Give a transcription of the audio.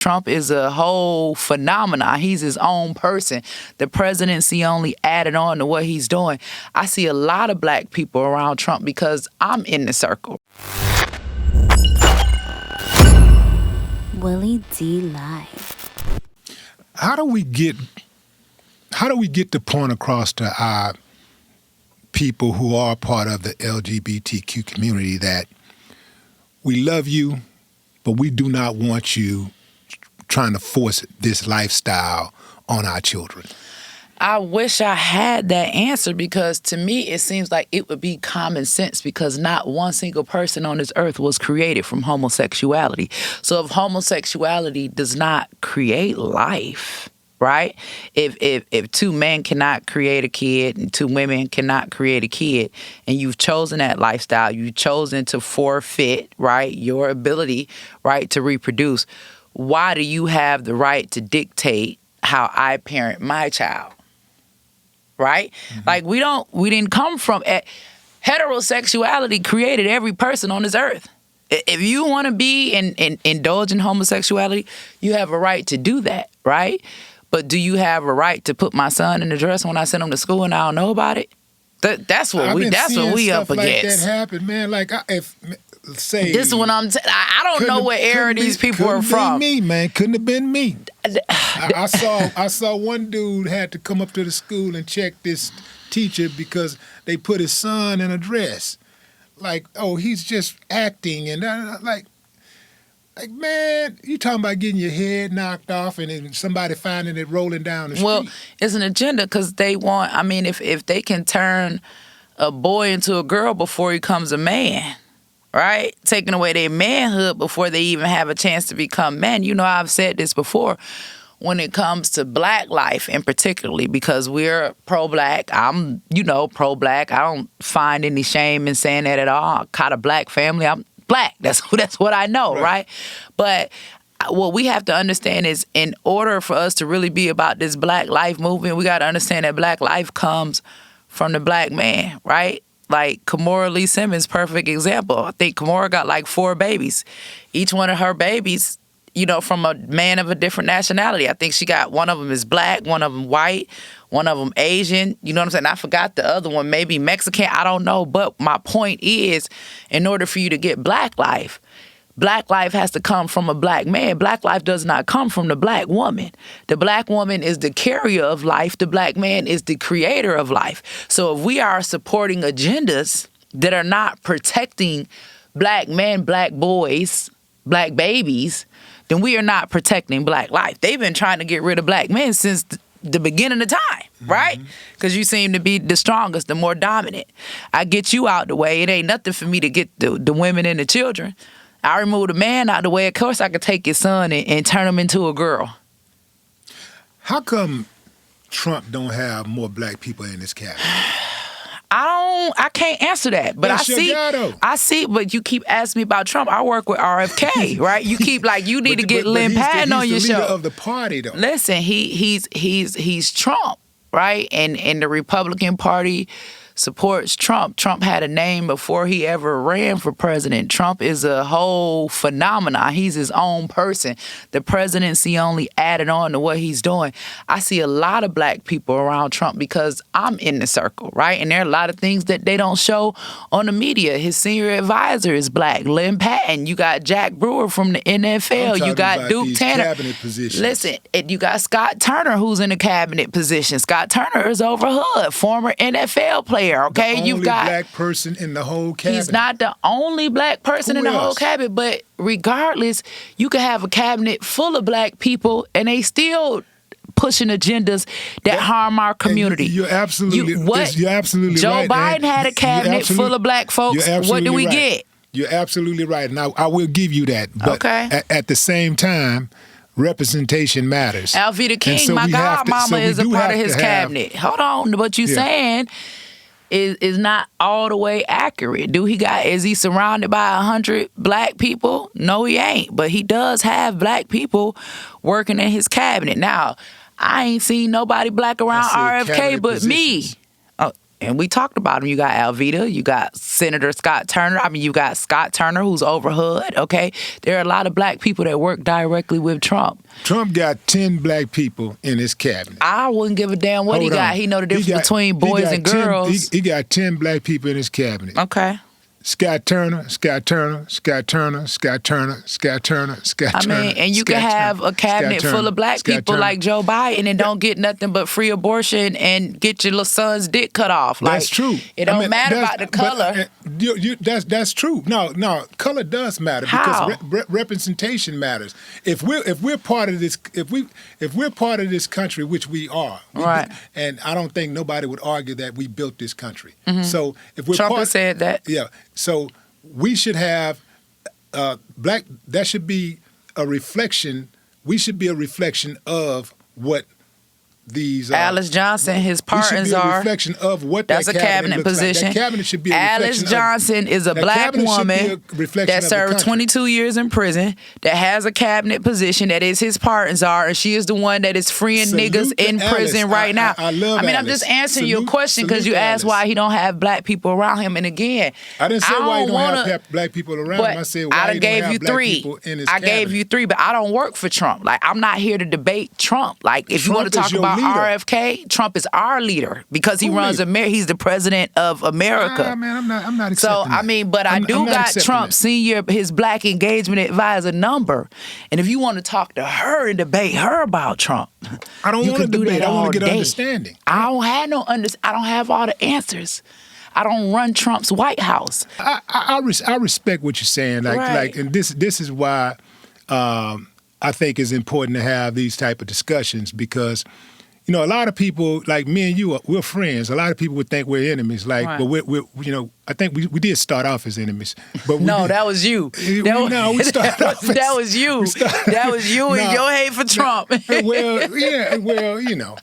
Trump is a whole phenomenon. He's his own person. The presidency only added on to what he's doing. I see a lot of black people around Trump because I'm in the circle. Willie D Live. How do we get the point across to our people who are part of the LGBTQ community that we love you, but we do not want you trying to force this lifestyle on our children? I wish I had that answer, because to me it seems like it would be common sense, because not one single person on this earth was created from homosexuality. So if homosexuality does not create life, right? If two men cannot create a kid and two women cannot create a kid, and you've chosen that lifestyle, you've chosen to forfeit, right, your ability, right, to reproduce, why do you have the right to dictate how I parent my child? Right? Mm-hmm. Like we didn't come from heterosexuality created every person on this earth. If you want to be and indulge in homosexuality, you have a right to do that, right? But do you have a right to put my son in a dress when I send him to school and I don't know about it? That's what we up against. Like that happen, man. Like say this is what I don't know what era these people are from. Couldn't have been me, man. Couldn't have been me. I saw one dude had to come up to the school and check this teacher because they put his son in a dress. Like, oh, he's just acting, and like, man, you talking about getting your head knocked off and then somebody finding it rolling down the street. Well, it's an agenda, because they want, I mean, if they can turn a boy into a girl before he becomes a man, right? Taking away their manhood before they even have a chance to become men. You know, I've said this before, when it comes to black life in particularly, because we're pro-black. I'm, pro-black. I don't find any shame in saying that at all. I caught a black family. I'm black. That's what I know, right? But what we have to understand is, in order for us to really be about this black life movement, we got to understand that black life comes from the black man, right? Like Kimora Lee Simmons, perfect example. I think Kimora got like 4 babies. Each one of her babies, from a man of a different nationality. I think she got, one of them is black, one of them white, one of them Asian. You know what I'm saying? I forgot the other one, maybe Mexican. I don't know. But my point is, in order for you to get black life has to come from a black man. Black life does not come from the black woman. The black woman is the carrier of life. The black man is the creator of life. So if we are supporting agendas that are not protecting black men, black boys, black babies, then we are not protecting black life. They've been trying to get rid of black men since the beginning of time, right? Because you seem to be the strongest, the more dominant. I get you out the way. It ain't nothing for me to get the women and the children. I remove the man out the way. Of course, I could take his son and turn him into a girl. How come Trump don't have more black people in his cabinet? I can't answer that, but I see, but you keep asking me about Trump. I work with RFK, right? You keep you need to get Lynn Patton on your show. He's the leader of the party, though. Listen, he's Trump, right? And the Republican Party supports Trump. Trump had a name before he ever ran for president. Trump is a whole phenomenon. He's his own person. The presidency only added on to what he's doing. I see a lot of black people around Trump because I'm in the circle, right? And there are a lot of things that they don't show on the media. His senior advisor is black, Lynn Patton. You got Jack Brewer from the NFL. You got Duke Tanner. Cabinet positions. Listen, you got Scott Turner, who's in a cabinet position. Scott Turner is over hood, former NFL player. Okay, the only black person in the whole cabinet. He's not the only black person in the whole cabinet, but regardless, you could have a cabinet full of black people and they still pushing agendas that harm our community. You're absolutely right. Joe Biden had a cabinet full of black folks. What do we get? You're absolutely right. Now, I will give you that. But at the same time, representation matters. Alveda King, my godmama, is a part of his cabinet. Hold on, what you saying is not all the way accurate. Is he surrounded by 100 black people? No, he ain't. But he does have black people working in his cabinet. Now, I ain't seen nobody black around RFK but me. and we talked about him. You got Alveda, you got Senator Scott Turner. I mean, you got Scott Turner, who's over HUD, okay? There are a lot of black people that work directly with Trump. Trump got 10 black people in his cabinet. I wouldn't give a damn what he got. He know the difference between boys and girls. He got 10 black people in his cabinet. Okay. Scott Turner, Scott Turner, Scott Turner, Scott Turner, Scott Turner, Scott Turner. I mean, and you can have a cabinet full of black people like Joe Biden and don't get nothing but free abortion and get your little son's dick cut off. Like, that's true. It don't matter about the color. That's true. No, color does matter because representation matters. If we're part of this, if we're part of this country, which we are, right? And I don't think nobody would argue that we built this country. Mm-hmm. So if we're Trump has said that, yeah. So we should have black. That should be a reflection. We should be a reflection of what these Alice Johnson, his partners are. A reflection of what that's that a cabinet position. Like. That cabinet should be a Alice Johnson is a black woman that served 22 years in prison, that has a cabinet position, that is his partners are, and she is the one that is freeing niggas in prison right now. I love. I mean, Alice. I'm just answering your question because you asked why he don't have black people around him. And again, I didn't say why he don't have black people around him. I said why he don't have black people in his cabinet. I gave you three, but I don't work for Trump. Like, I'm not here to debate Trump. Like, if you want to talk about RFK. Trump is our leader because he runs America. He's the president of America. Man, I'm not accepting So, that. I mean, but I do got Trump Senior, his black engagement advisor number. And if you want to talk to her and debate her about Trump, I don't want to debate. I want to get understanding. I don't have all the answers. I don't run Trump's White House. I respect what you're saying. Like, and this is why I think it's important to have these type of discussions because. You know, a lot of people, like me and you, we're friends. A lot of people would think we're enemies. Like, but we're you know, I think we did start off as enemies. But that was you. We started off as, that was you. That was you and your hate for Trump. Well, you know.